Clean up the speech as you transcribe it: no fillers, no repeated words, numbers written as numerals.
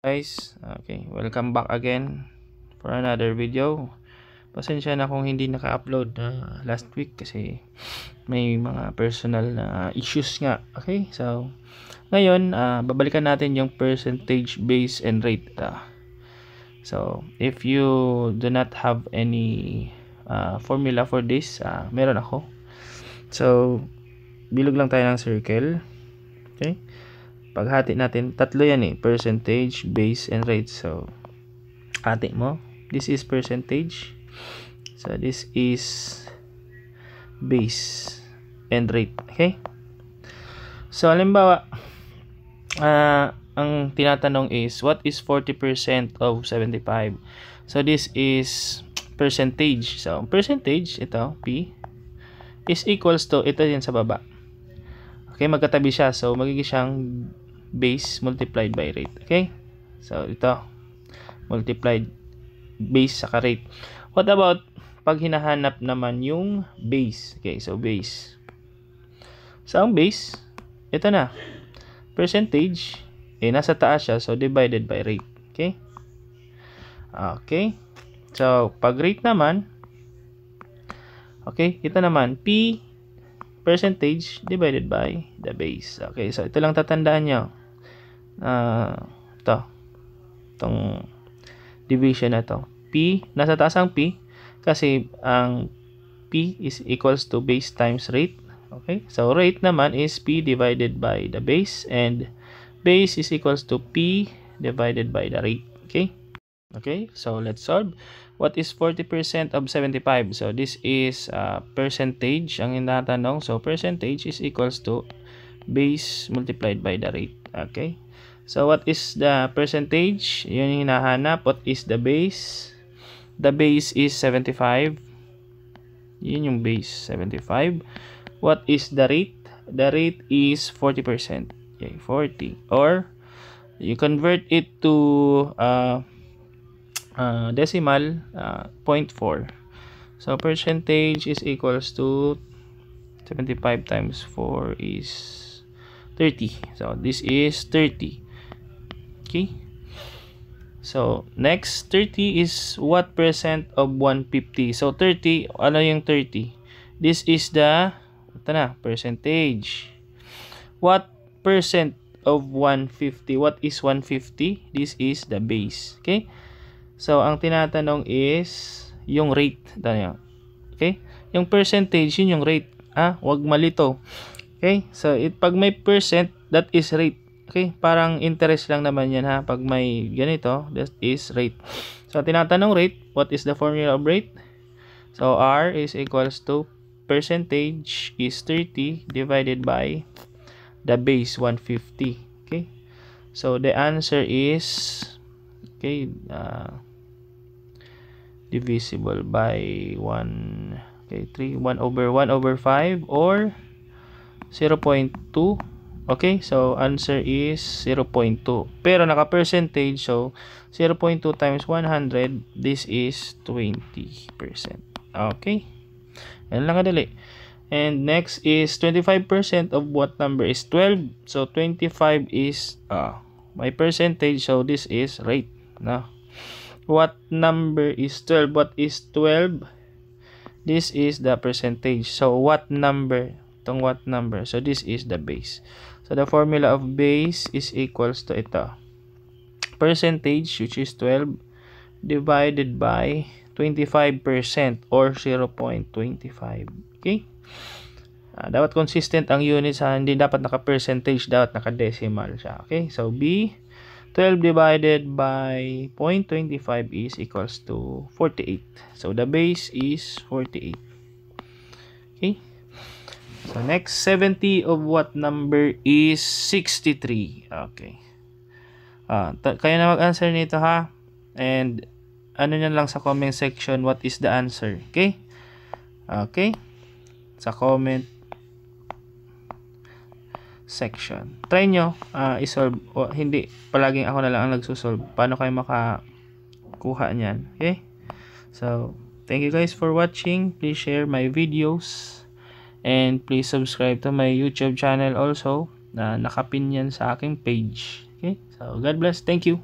Guys, okay, welcome back again for another video. Pasensya na kung hindi naka-upload last week kasi may mga personal na issues nga. Okay, so ngayon babalikan natin yung percentage, base, and rate. So if you do not have any formula for this, meron ako. So bilog lang tayo ng circle. Okay, paghati natin, tatlo yan percentage, base, and rate. So hati mo, this is percentage, so this is base and rate. Okay, so halimbawa ang tinatanong is what is 40% of 75. So this is percentage. So percentage, ito P is equals to ito din sa baba. Okay, magkatabi siya, so magiging siyang base multiplied by rate. Okay, so ito multiplied base saka rate. What about pag hinahanap naman yung base? Okay, so base, so ang base ito na, percentage nasa taas siya, so divided by rate. Okay, okay, so pag rate naman, okay, ito naman P percentage divided by the base. Okay, so ito lang tatandaan nyo, itong division na to, P, nasa taas ang P kasi ang P is equals to base times rate. Okay, so rate naman is P divided by the base, and base is equals to P divided by the rate. Okay, okay, so let's solve. What is 40% of 75? So this is percentage ang tinatanong. So percentage is equals to base multiplied by the rate. Okay, so what is the percentage? Yun yung hinahanap. What is the base? The base is 75. Yun yung base, 75. What is the rate? The rate is 40%. Okay, 40. Or you convert it to decimal, 0.4. So percentage is equals to 75 times 4 is 30. So this is 30. Okay, so next, 30 is what percent of 150? So 30, ano yung 30? This is the ito na, percentage. What percent of 150? What is 150? This is the base. Okay, so ang tinatanong is yung rate. Okay, yung percentage, yun yung rate. Wag malito. Okay, so pag may percent, that is rate. Okay, parang interest lang naman yan pag may ganito, that is rate. So tinatanong rate, what is the formula of rate? So R is equals to percentage is 30 divided by the base 150. Okay, so the answer is, okay, divisible by 1, okay, 1 over 5 or 0.2. Okay, so answer is 0.2. Pero naka percentage, so 0.2 times 100, this is 20%. Okay, yan lang kadali. And next is 25% of what number is 12. So 25 is my percentage, so this is rate. What number is 12? What is 12? This is the percentage. So what number? Itong what number? So this is the base. So the formula of base is equals to ito, percentage, which is 12, divided by 25% or 0.25. Okay, dapat consistent ang units, hindi dapat naka-percentage, dapat naka-decimal siya. Okay, so B, 12 divided by 0.25 is equals to 48. So the base is 48. Okay, so next, 70 of what number is 63. Okay, kayo na mag-answer nito and ano nyo lang sa comment section, what is the answer. Okay, okay, sa comment section, try nyo isolve, hindi palaging ako na lang ang nagsusolve. Paano kayo makakuha nyan? Okay, so thank you guys for watching. Please share my videos and please subscribe to my YouTube channel also, na nakapin yan sa aking page. Okay, so God bless, thank you.